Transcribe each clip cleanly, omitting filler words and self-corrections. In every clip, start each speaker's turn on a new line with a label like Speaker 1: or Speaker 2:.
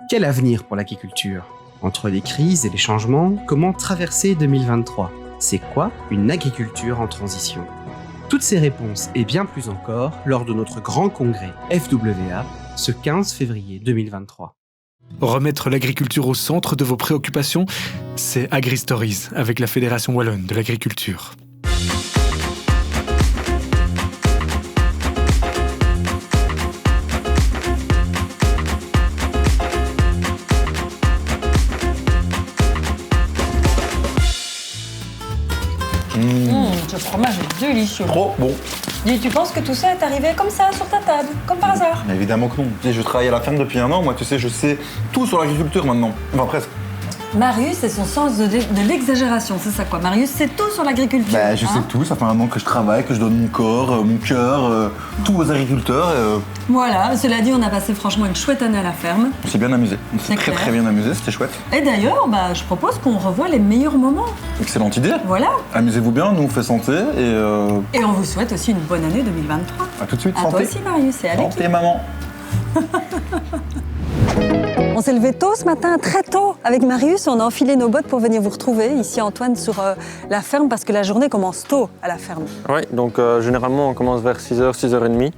Speaker 1: Quel avenir pour l'agriculture? Entre les crises et les changements, comment traverser 2023? C'est quoi une agriculture en transition? Toutes ces réponses et bien plus encore lors de notre grand congrès FWA ce 15 février 2023.
Speaker 2: Remettre l'agriculture au centre de vos préoccupations, c'est AgriStories avec la Fédération Wallonne de l'agriculture.
Speaker 3: Ce fromage est délicieux.
Speaker 4: Trop bon.
Speaker 3: Dis, tu penses que tout ça est arrivé comme ça, sur ta table, comme par hasard?
Speaker 4: Mais évidemment que non. Tu sais, je travaille à la ferme depuis un an, moi, tu sais, je sais tout sur l'agriculture maintenant. Enfin, presque.
Speaker 3: Marius, c'est son sens de l'exagération, c'est ça quoi. Marius, c'est tout sur l'agriculture.
Speaker 4: Bah, je sais tout, ça fait un an que je travaille, que je donne mon corps, mon cœur, tout aux agriculteurs.
Speaker 3: Voilà, cela dit, on a passé franchement une chouette année à la ferme.
Speaker 4: On s'est bien amusé. On s'est très
Speaker 3: clair.
Speaker 4: très bien amusé, c'était chouette.
Speaker 3: Et d'ailleurs, je propose qu'on revoie les meilleurs moments.
Speaker 4: Excellente idée.
Speaker 3: Voilà.
Speaker 4: Amusez-vous bien, nous on fait santé
Speaker 3: Et on vous souhaite aussi une bonne année 2023.
Speaker 4: à tout de suite,
Speaker 3: À
Speaker 4: santé.
Speaker 3: toi aussi, Marius, et à l'équipe.
Speaker 4: Santé, maman.
Speaker 3: On s'est levé tôt ce matin, très tôt, avec Marius. On a enfilé nos bottes pour venir vous retrouver ici, Antoine, sur la ferme, parce que la journée commence tôt à la ferme.
Speaker 5: Oui, donc généralement on commence vers 6h, 6h30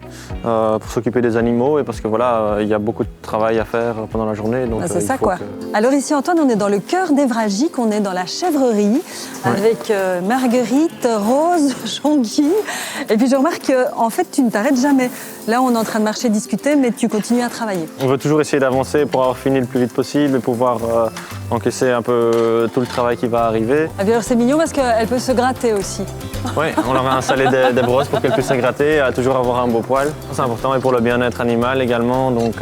Speaker 5: pour s'occuper des animaux et parce que voilà, il y a beaucoup de travail à faire pendant la journée. Donc,
Speaker 3: C'est ça
Speaker 5: il faut
Speaker 3: quoi. Alors ici, Antoine, on est dans le cœur d'Évragique, on est dans la chèvrerie avec Marguerite, Rose, Jean-Guy. Et puis je remarque qu'en fait, tu ne t'arrêtes jamais. Là, on est en train de marcher, discuter, mais tu continues à travailler.
Speaker 5: On veut toujours essayer d'avancer pour avoir fini le plus vite possible et pouvoir encaisser un peu tout le travail qui va arriver.
Speaker 3: Et puis alors c'est mignon parce qu'elle peut se gratter aussi.
Speaker 5: Oui, on leur a installé des brosses pour qu'elle puisse se gratter, toujours avoir un beau poil. C'est important et pour le bien-être animal également, donc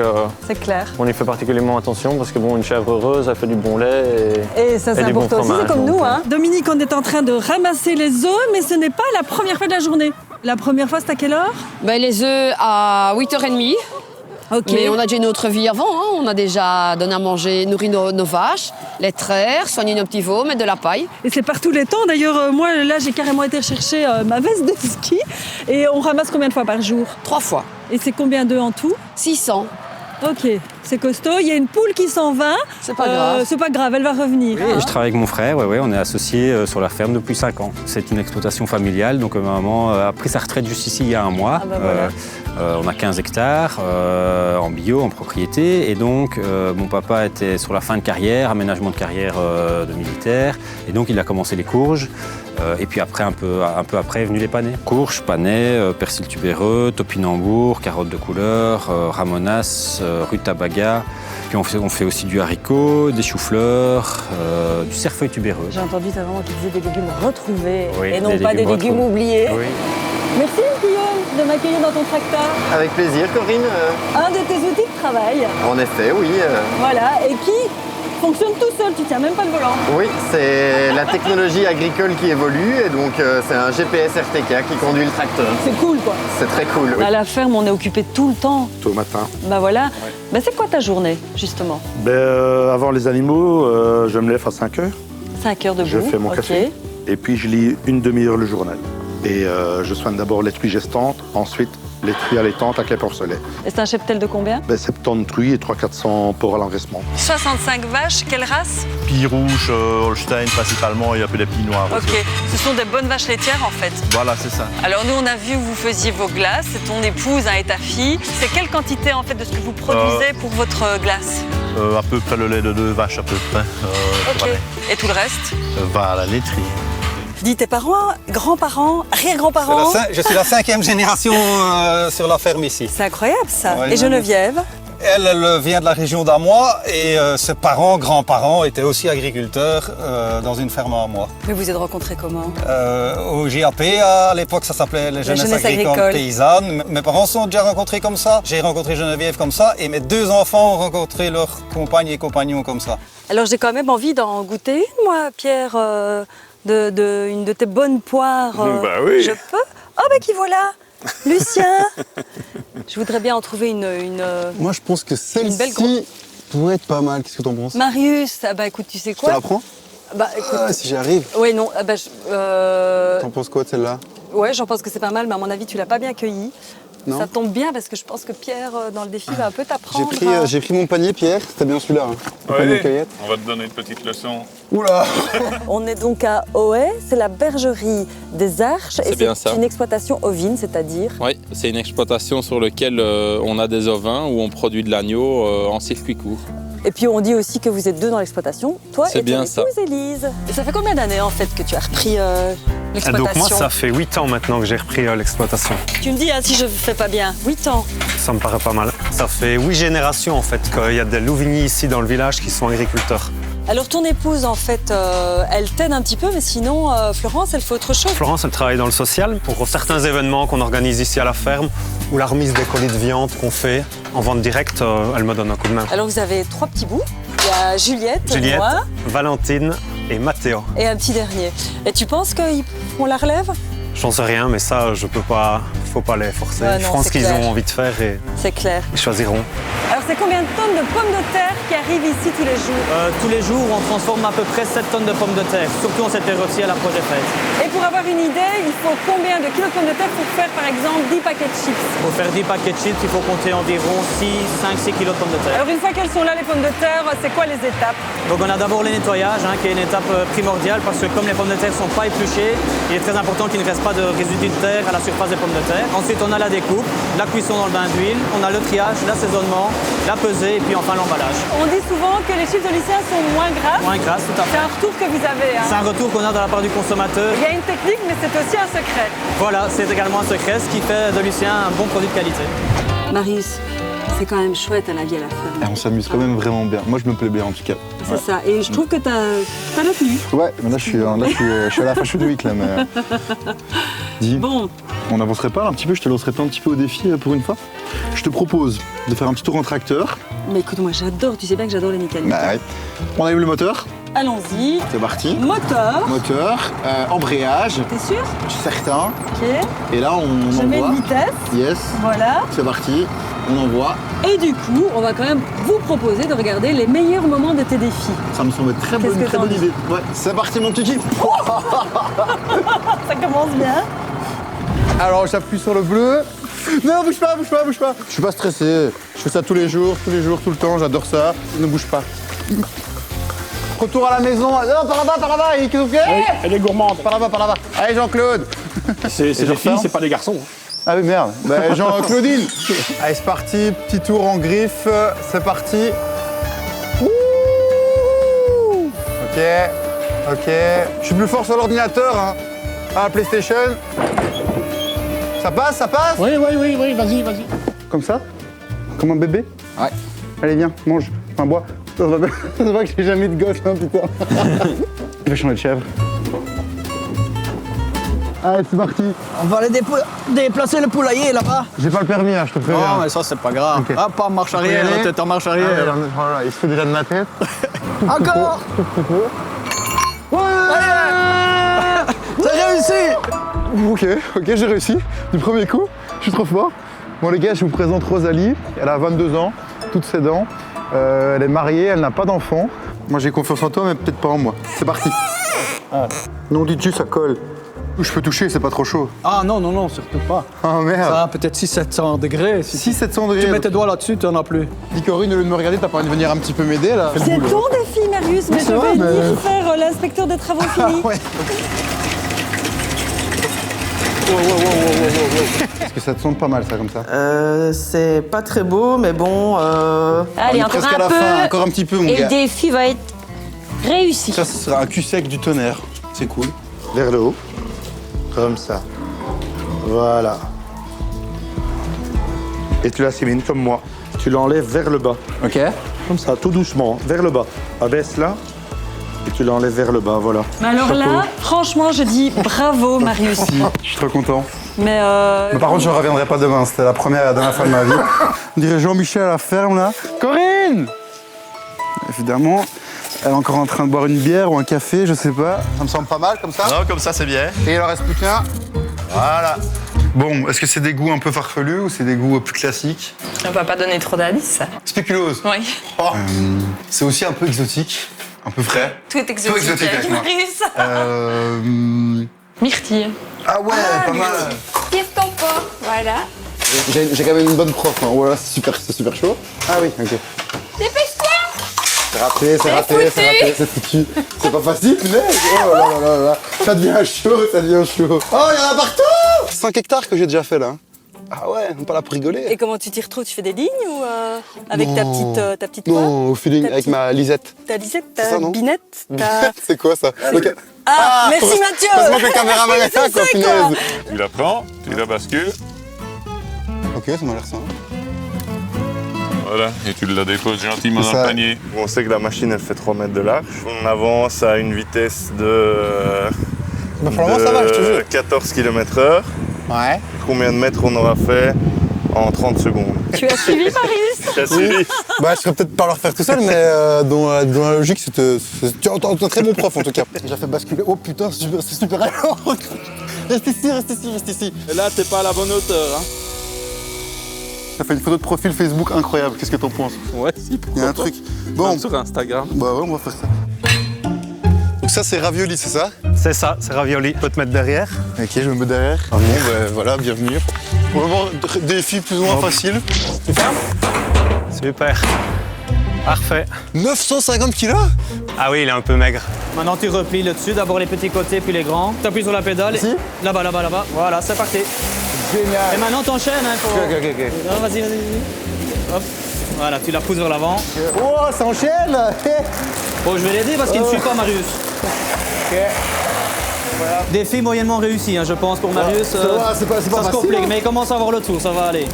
Speaker 3: C'est clair.
Speaker 5: on y fait particulièrement attention parce que bon, une chèvre heureuse, elle fait du bon lait
Speaker 3: Et ça, c'est
Speaker 5: du bon
Speaker 3: important aussi, c'est
Speaker 5: fromage,
Speaker 3: comme
Speaker 5: donc,
Speaker 3: nous. Hein. Dominique, on est en train de ramasser les œufs, mais ce n'est pas la première fois de la journée. La première fois, c'est à quelle heure?
Speaker 6: Les œufs à 8h30.
Speaker 3: Ok.
Speaker 6: Mais on a déjà une autre vie avant. On a déjà donné à manger, nourri nos vaches, les traire, soigné nos petits veaux, mettre de la paille.
Speaker 3: Et c'est par tous les temps. D'ailleurs, moi, là, j'ai carrément été chercher ma veste de ski. Et on ramasse combien de fois par jour?
Speaker 6: 3 fois.
Speaker 3: Et c'est combien d'œufs en tout?
Speaker 6: 600.
Speaker 3: Ok, c'est costaud. Il y a une poule qui s'en va.
Speaker 6: C'est pas grave.
Speaker 3: C'est pas grave, elle va revenir.
Speaker 7: Oui, je travaille avec mon frère, on est associés sur la ferme depuis 5 ans. C'est une exploitation familiale, donc ma maman a pris sa retraite juste ici il y a un mois.
Speaker 3: Voilà.
Speaker 7: On a 15 hectares en bio, en propriété, et donc mon papa était sur la fin de carrière, aménagement de carrière de militaire, et donc il a commencé les courges. Et puis après, un peu après, est venu les panais. Courges, panais, persil tubéreux, topinambour, carottes de couleur, ramonas, rutabaga. Puis on fait aussi du haricot, des choux-fleurs, du cerfeuil tubéreux.
Speaker 3: J'ai entendu ta maman qui disait des légumes retrouvés
Speaker 7: Oui,
Speaker 3: et non
Speaker 7: des
Speaker 3: pas des
Speaker 7: légumes
Speaker 3: légumes
Speaker 7: retrouvés.
Speaker 3: oubliés.
Speaker 7: Oui.
Speaker 3: Merci Guillaume de m'accueillir dans ton tracteur.
Speaker 8: Avec plaisir, Corinne.
Speaker 3: Un de tes outils de travail.
Speaker 8: En effet, oui.
Speaker 3: Voilà, et qui fonctionne tout seul, tu tiens même pas le volant.
Speaker 8: Oui, c'est la technologie agricole qui évolue et donc c'est un GPS RTK qui conduit le tracteur.
Speaker 3: C'est cool quoi.
Speaker 8: C'est très cool.
Speaker 3: À la ferme, on est occupé tout le temps.
Speaker 9: Tôt matin.
Speaker 3: Voilà. C'est quoi ta journée, justement?
Speaker 9: Avant les animaux, je me lève à 5 heures.
Speaker 3: 5 heures debout.
Speaker 9: Je fais mon café. Et puis je lis une demi-heure le journal. Et je soigne d'abord les truies gestantes, ensuite les truies allaitantes avec les porcelets.
Speaker 3: Et c'est un cheptel de combien?
Speaker 9: 70 truies et 300-400 porcs à l'engraissement.
Speaker 3: 65 vaches, quelle race?
Speaker 10: Pie rouge, Holstein principalement et un peu des pies noirs aussi.
Speaker 3: Ok, ce sont des bonnes vaches laitières en fait.
Speaker 10: Voilà, c'est ça.
Speaker 3: Alors nous on a vu que vous faisiez vos glaces, c'est ton épouse et ta fille. C'est quelle quantité en fait de ce que vous produisez pour votre glace?
Speaker 10: À peu près le lait de 2 vaches à peu près.
Speaker 3: Ok, et tout le reste?
Speaker 10: Va à la laiterie.
Speaker 3: Dis tes parents, grands-parents, arrière-grands-parents.
Speaker 11: Je suis la 5e génération sur la ferme ici.
Speaker 3: C'est incroyable ça.
Speaker 11: Ouais,
Speaker 3: et Geneviève?
Speaker 11: Elle vient de la région d'Amois et ses parents, grands-parents étaient aussi agriculteurs dans une ferme à Amois.
Speaker 3: Mais vous êtes rencontrés comment?
Speaker 11: Au JAP, à l'époque ça s'appelait les Jeunesses Agricoles Paysannes. Mes parents se sont déjà rencontrés comme ça. J'ai rencontré Geneviève comme ça et mes 2 enfants ont rencontré leurs compagnes et compagnons comme ça.
Speaker 3: Alors j'ai quand même envie d'en goûter une, moi, Pierre, une de tes bonnes poires.
Speaker 9: Oui.
Speaker 3: Je peux? Oh qui voilà! Lucien! Je voudrais bien en trouver une
Speaker 12: Moi, je pense que
Speaker 3: belle
Speaker 12: celle-ci pourrait être pas mal. Qu'est-ce que t'en penses?
Speaker 3: Marius, écoute, tu sais
Speaker 12: Je te
Speaker 3: quoi?
Speaker 12: la prends?
Speaker 3: Écoute.
Speaker 12: Si j'y arrive.
Speaker 3: Oui, non,
Speaker 12: T'en penses quoi de celle-là?
Speaker 3: Ouais, j'en pense que c'est pas mal, mais à mon avis, tu l'as pas bien cueillie.
Speaker 12: Non.
Speaker 3: Ça tombe bien parce que je pense que Pierre, dans le défi, va un peu t'apprendre.
Speaker 12: J'ai pris mon panier, Pierre. C'était bien celui-là. Hein. Le panier de cueillette.
Speaker 10: On va te donner une petite leçon.
Speaker 12: Oula.
Speaker 3: On est donc à Ohaye, c'est la bergerie des Arches.
Speaker 13: C'est bien ça.
Speaker 3: Une exploitation ovine, c'est-à-dire?
Speaker 13: Oui, c'est une exploitation sur laquelle on a des ovins où on produit de l'agneau en circuit court.
Speaker 3: Et puis on dit aussi que vous êtes deux dans l'exploitation, toi
Speaker 13: C'est
Speaker 3: et
Speaker 13: bien
Speaker 3: ton
Speaker 13: ça.
Speaker 3: épouse Élise. Et ça fait combien d'années en fait que tu as repris l'exploitation?
Speaker 14: Donc moi, ça fait 8 ans maintenant que j'ai repris l'exploitation.
Speaker 3: Tu me dis si je fais pas bien, 8 ans.
Speaker 14: Ça me paraît pas mal. Ça fait 8 générations en fait qu'il y a des Louvigny ici dans le village qui sont agriculteurs.
Speaker 3: Alors ton épouse en fait, elle t'aide un petit peu, mais sinon Florence, elle fait autre chose.
Speaker 14: Florence, elle travaille dans le social pour certains événements qu'on organise ici à la ferme ou la remise des colis de viande qu'on fait en vente directe, elle me donne un coup de main.
Speaker 3: Alors vous avez 3 petits bouts. Il y a Juliette, moi,
Speaker 14: Valentine et Mathéo.
Speaker 3: et un petit dernier. Et tu penses qu'on la relève?
Speaker 14: J'en sais rien, mais ça, je peux pas, faut pas les forcer.
Speaker 3: Ouais,
Speaker 14: Je
Speaker 3: non,
Speaker 14: pense
Speaker 3: c'est
Speaker 14: qu'ils
Speaker 3: clair.
Speaker 14: ont envie de faire et
Speaker 3: C'est clair.
Speaker 14: ils choisiront.
Speaker 3: Alors c'est combien de tonnes de pommes de terre qui arrivent ici tous les jours?
Speaker 15: Tous les jours, on transforme à peu près 7 tonnes de pommes de terre, surtout en cette période-ci à l'approche des fêtes.
Speaker 3: Et pour avoir une idée, il faut combien de kilos de pommes de terre pour faire par exemple 10 paquets de chips?
Speaker 15: Pour faire 10 paquets de chips, il faut compter environ 5-6 kilos de pommes de terre.
Speaker 3: Alors une fois qu'elles sont là, les pommes de terre, c'est quoi les étapes?
Speaker 15: Donc on a d'abord le nettoyage, qui est une étape primordiale, parce que comme les pommes de terre ne sont pas épluchées, il est très important qu'il ne reste pas de résidus de terre à la surface des pommes de terre. Ensuite, on a la découpe, la cuisson dans le bain d'huile, on a le triage, l'assaisonnement, la pesée et puis enfin l'emballage.
Speaker 3: On dit souvent que les chips de Lucien sont moins grasses.
Speaker 15: Moins grasse, tout à fait.
Speaker 3: C'est un retour que vous avez.
Speaker 15: C'est un retour qu'on a de la part du consommateur.
Speaker 3: Il y a une technique, mais c'est aussi un secret.
Speaker 15: Voilà, c'est également un secret, ce qui fait de Lucien un bon produit de qualité.
Speaker 3: Marius, c'est quand même chouette à la vie à la ferme.
Speaker 12: On s'amuse quand même vraiment bien. Moi, je me plais bien en tout cas.
Speaker 3: C'est ça. Et je trouve que t'as la tenue.
Speaker 12: Ouais, mais là, je suis à la Fashion Week là. Mais... Dis,
Speaker 3: bon.
Speaker 12: On n'avancerait pas un petit peu? Je te lancerai pas un petit peu au défi pour une fois. Je te propose de faire un petit tour en tracteur.
Speaker 3: Mais écoute, moi j'adore, tu sais bien que j'adore les mécaniques.
Speaker 12: Bah ouais. On allume le moteur.
Speaker 3: Allons-y.
Speaker 12: C'est parti.
Speaker 3: Moteur.
Speaker 12: Moteur, embrayage.
Speaker 3: T'es sûr?
Speaker 12: Je suis certain.
Speaker 3: Ok.
Speaker 12: Et là, on
Speaker 3: Je mets
Speaker 12: envoie.
Speaker 3: une vitesse.
Speaker 12: Yes.
Speaker 3: Voilà.
Speaker 12: C'est parti. On envoie.
Speaker 3: Et du coup, on va quand même vous proposer de regarder les meilleurs moments de tes défis.
Speaker 12: Ça me semble très
Speaker 3: Qu'est-ce
Speaker 12: bonne,
Speaker 3: que
Speaker 12: très
Speaker 3: t'en
Speaker 12: bonne
Speaker 3: dis?
Speaker 12: idée. Ouais, c'est parti mon petit.
Speaker 3: Ça commence bien.
Speaker 12: Alors j'appuie sur le bleu. Non, bouge pas, bouge pas, bouge pas. Je suis pas stressé. Je fais ça tous les jours, tout le temps. J'adore ça. Ne bouge pas. Retour à la maison. Non, par là-bas. Et qu'est-ce que
Speaker 16: Oui, elle est gourmande.
Speaker 12: Par là-bas. Allez, Jean-Claude.
Speaker 16: C'est des filles, c'est pas des garçons.
Speaker 12: Ah oui, merde. Bah, Jean-Claudine. Allez, c'est parti. Petit tour en griffe. C'est parti. Ouh. Ok. Je suis plus fort sur l'ordinateur, hein. À la PlayStation. Ça passe?
Speaker 16: Oui, vas-y.
Speaker 12: Comme ça? Comme un bébé? Ouais. Allez, viens, mange. Enfin, bois. Ça se voit que j'ai jamais eu de gosse, hein, putain. Je vais changer de chèvre. Allez, c'est parti.
Speaker 17: On va aller déplacer le poulailler là-bas.
Speaker 12: J'ai pas le permis, hein, je te préviens.
Speaker 17: Non, mais ça, c'est pas grave.
Speaker 12: Okay.
Speaker 17: Hop, en marche arrière, la tête en marche arrière.
Speaker 12: Voilà, il se fout déjà de ma tête.
Speaker 17: Encore.
Speaker 12: Ouais.
Speaker 17: T'as réussi.
Speaker 12: Ok, j'ai réussi. Du premier coup, je suis trop fort. Bon les gars, je vous présente Rosalie. Elle a 22 ans, toutes ses dents. Elle est mariée, elle n'a pas d'enfant. Moi j'ai confiance en toi, mais peut-être pas en moi. C'est parti. Non, dis-tu, ça colle. Je peux toucher, c'est pas trop chaud.
Speaker 17: Ah non, surtout pas.
Speaker 12: Ah merde.
Speaker 17: Ça a peut-être 600-700 degrés.
Speaker 12: 600-700 degrés.
Speaker 17: Tu mets tes doigts là-dessus, tu en as plus.
Speaker 12: Dis Corinne, au lieu de me regarder, t'as pas envie de venir un petit peu m'aider là?
Speaker 3: C'est ton défi, Marius, mais je vais venir faire l'inspecteur des travaux finis.
Speaker 12: Ouais. Est-ce que ça te sonne pas mal ça comme ça?
Speaker 18: C'est pas très beau, mais bon.
Speaker 3: Allez,
Speaker 12: on est
Speaker 3: encore
Speaker 12: presque
Speaker 3: un
Speaker 12: à la
Speaker 3: peu.
Speaker 12: fin, encore un petit peu mon
Speaker 3: Et
Speaker 12: gars.
Speaker 3: le défi va être réussi.
Speaker 12: Ça, ce sera un cul sec du tonnerre. C'est cool. Vers le haut. Comme ça. Voilà.
Speaker 9: Et tu l'assimines comme moi. Tu l'enlèves vers le bas.
Speaker 12: Ok.
Speaker 9: Comme ça, tout doucement, vers le bas. Abaisse là. Et tu l'enlèves vers le bas, voilà.
Speaker 3: Mais alors là, franchement, je dis bravo, Marius.
Speaker 12: Je suis trop content.
Speaker 3: Mais
Speaker 12: par contre, je ne reviendrai pas demain. C'était la première et la dernière fois de ma vie. On dirait Jean-Michel à la ferme, là. Corinne! Évidemment, elle est encore en train de boire une bière ou un café, je sais pas. Ça me semble pas mal, comme ça?
Speaker 10: Non, comme ça, c'est bien.
Speaker 12: Et il en reste plus qu'un. Voilà. Bon, est-ce que c'est des goûts un peu farfelus ou c'est des goûts plus classiques?
Speaker 19: On va pas donner trop d'indices.
Speaker 12: Spéculose.
Speaker 19: Oui.
Speaker 12: Oh. C'est aussi un peu exotique, un peu frais.
Speaker 19: Tout est exotique
Speaker 12: avec moi.
Speaker 19: Marius. Myrtille.
Speaker 12: Ah ouais, pas mal.
Speaker 19: Qu'est-ce qu'on peut? Voilà.
Speaker 12: J'ai quand même une bonne prof. Hein. Voilà, c'est super chaud. Ah oui, ok.
Speaker 19: Dépêche-toi!
Speaker 12: C'est raté, c'est foutu. C'est pas facile, punaise. Oh là. Ça devient chaud. Oh, il y en a partout! 5 hectares que j'ai déjà fait là. Ah ouais, pas là pour rigoler.
Speaker 3: Et comment tu t'y retrouves? Tu fais des lignes ou avec ta petite quoi?
Speaker 12: Non, au feeling, avec ma Lisette.
Speaker 3: Ta Lisette,
Speaker 12: C'est
Speaker 3: ta
Speaker 12: ça, non
Speaker 3: binette, ta...
Speaker 12: C'est quoi ça?
Speaker 3: Ah, merci Mathieu!
Speaker 12: Heureusement que le caméraman est là, quoi, punaise.
Speaker 10: Tu la prends, tu la bascules.
Speaker 12: Ok, ça m'a l'air simple.
Speaker 10: Voilà, et tu la déposes gentiment dans
Speaker 12: ça.
Speaker 10: le panier.
Speaker 20: On sait que la machine elle fait 3 mètres de large. On avance à une vitesse de,
Speaker 12: Bah, pour le moment, ça va, je te jure.
Speaker 20: 14 km/h.
Speaker 12: Ouais.
Speaker 20: Combien de mètres on aura fait en 30 secondes?
Speaker 3: Tu as suivi Marius?
Speaker 20: J'ai suivi.
Speaker 12: Bah, je serais peut-être pas leur faire tout seul, mais dans la logique, tu es un très bon prof en tout cas. J'ai fait basculer. Oh putain, c'est super alors. Reste ici.
Speaker 20: Et là, t'es pas à la bonne hauteur. Hein.
Speaker 12: Ça fait une photo de profil Facebook incroyable. Qu'est-ce que t'en penses?
Speaker 20: Ouais, si,
Speaker 12: Il y a un truc. Bon,
Speaker 20: sur Instagram.
Speaker 12: bah ouais, on va faire ça. Donc ça, c'est ravioli, c'est ça?
Speaker 14: C'est ça, c'est ravioli. Tu peux te mettre derrière.
Speaker 12: Ok, je me mets derrière. Ah bon, bah voilà, bienvenue. Pour le moment, défi plus ou moins facile.
Speaker 14: Tu fermes? Super. Parfait.
Speaker 12: 950 kilos?
Speaker 14: Ah oui, il est un peu maigre.
Speaker 15: Maintenant, tu replies le dessus, d'abord les petits côtés, puis les grands. Tu appuies sur la pédale.
Speaker 12: Ici?
Speaker 15: Là-bas. Voilà, c'est parti.
Speaker 12: Génial.
Speaker 15: Et maintenant, t'enchaînes. Hein,
Speaker 12: Ok.
Speaker 15: Non, vas-y. Hop. Voilà, tu la pousses vers l'avant.
Speaker 12: Oh, ça enchaîne.
Speaker 15: Bon, je vais l'aider parce qu'il ne suit pas Marius.
Speaker 12: Ok. Voilà.
Speaker 15: Défi moyennement réussi, hein, je pense, pour Marius.
Speaker 12: Ça va, c'est pas
Speaker 15: ça se
Speaker 12: facile,
Speaker 15: complique,
Speaker 12: hein.
Speaker 15: mais il commence à avoir le tour, ça va aller.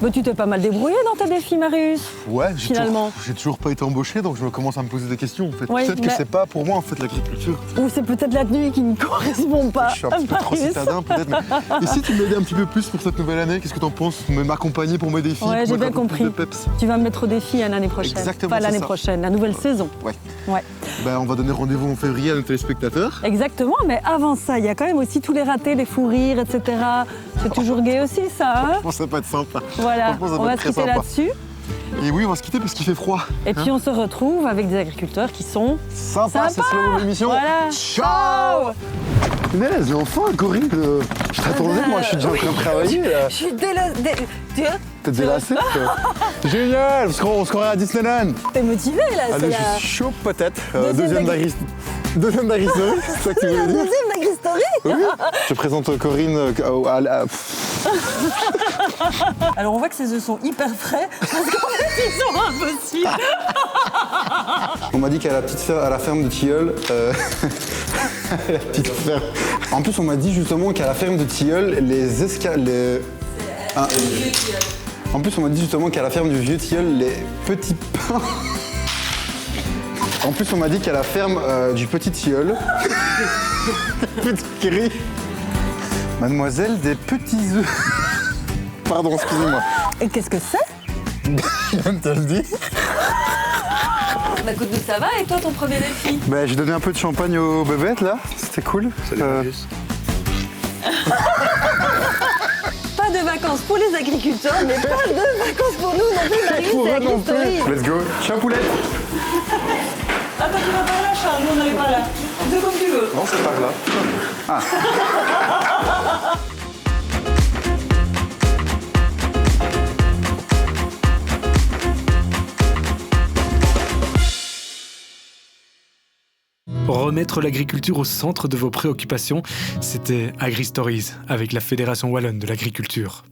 Speaker 3: Mais tu t'es pas mal débrouillé dans tes défis, Marius.
Speaker 12: Ouais,
Speaker 3: Finalement.
Speaker 12: j'ai toujours pas été embauché, donc je commence à me poser des questions. En fait.
Speaker 3: Oui,
Speaker 12: Peut-être que
Speaker 3: mais-
Speaker 12: c'est pas pour moi en fait l'agriculture.
Speaker 3: Ou c'est peut-être la tenue qui ne correspond pas.
Speaker 12: Je suis un petit peu trop
Speaker 3: Marius.
Speaker 12: citadin peut-être. Mais... Et si tu m'aidais un petit peu plus pour cette nouvelle année, qu'est-ce que t'en penses? M'accompagner pour mes défis?
Speaker 3: Ouais,
Speaker 12: pour
Speaker 3: j'ai
Speaker 12: mettre
Speaker 3: bien
Speaker 12: un peu
Speaker 3: compris.
Speaker 12: plus de peps.
Speaker 3: Tu vas me mettre au défi l'année prochaine.
Speaker 12: Exactement,
Speaker 3: Pas
Speaker 12: c'est
Speaker 3: l'année
Speaker 12: ça.
Speaker 3: prochaine, la nouvelle saison.
Speaker 12: Ouais.
Speaker 3: Ouais.
Speaker 12: Ben, on va donner rendez-vous en février à nos téléspectateurs.
Speaker 3: Exactement, mais avant ça, il y a quand même aussi tous les ratés, les fous rires, etc. C'est toujours gai aussi, ça, hein?
Speaker 12: Je pense que ça va être sympa.
Speaker 3: Voilà,
Speaker 12: Franchement, ça
Speaker 3: on
Speaker 12: va
Speaker 3: va
Speaker 12: être
Speaker 3: se
Speaker 12: très
Speaker 3: quitter
Speaker 12: sympa.
Speaker 3: là-dessus.
Speaker 12: Et oui, on va se quitter parce qu'il fait froid.
Speaker 3: Et puis on se retrouve avec des agriculteurs qui sont
Speaker 12: Sympa, c'est la nouvelle émission.
Speaker 3: Voilà.
Speaker 12: Ciao. Punaise, enfin, Corinne, je t'attendais, moi, je suis déjà en train de travailler là.
Speaker 3: Je suis délassée.
Speaker 12: T'es délassée Génial, on se croirait à Disneyland.
Speaker 3: T'es motivé là, c'est
Speaker 12: Allez,
Speaker 3: la
Speaker 12: je suis chaud peut-être.
Speaker 3: Deuxième
Speaker 12: Deuxième d'agristory, c'est ça que tu voulais dire?
Speaker 3: deuxième d'agristory.
Speaker 12: Oui. Je présente Corinne
Speaker 3: Alors on voit que ces œufs sont hyper frais parce qu'en fait ils sont impossibles.
Speaker 12: On m'a dit qu'à la ferme de Tilleul, la petite ferme. En plus, on m'a dit justement qu'à la ferme de Tilleul, En plus, on m'a dit justement qu'à la ferme du vieux Tilleul, les petits pains. En plus, on m'a dit qu'à la ferme du petit Tilleul, petit gris, mademoiselle des petits œufs. Pardon, excusez-moi.
Speaker 3: Et qu'est-ce que c'est?
Speaker 12: Je viens de te le dire.
Speaker 3: Bah écoute, ça va, et toi ton premier défi?
Speaker 12: Bah, j'ai donné un peu de champagne aux bébêtes là, c'était cool.
Speaker 3: Pas de vacances pour les agriculteurs, mais pas de vacances pour nous non plus, Marius
Speaker 12: Pour
Speaker 3: et
Speaker 12: eux non
Speaker 3: Agristory.
Speaker 12: plus. Let's go. Ciao poulette.
Speaker 3: Attends, tu vas par là, Charles, nous on n'allait pas là. Fais comme tu veux.
Speaker 12: Non, c'est par là. Ah.
Speaker 2: Remettre l'agriculture au centre de vos préoccupations, c'était AgriStories avec la Fédération Wallonne de l'agriculture.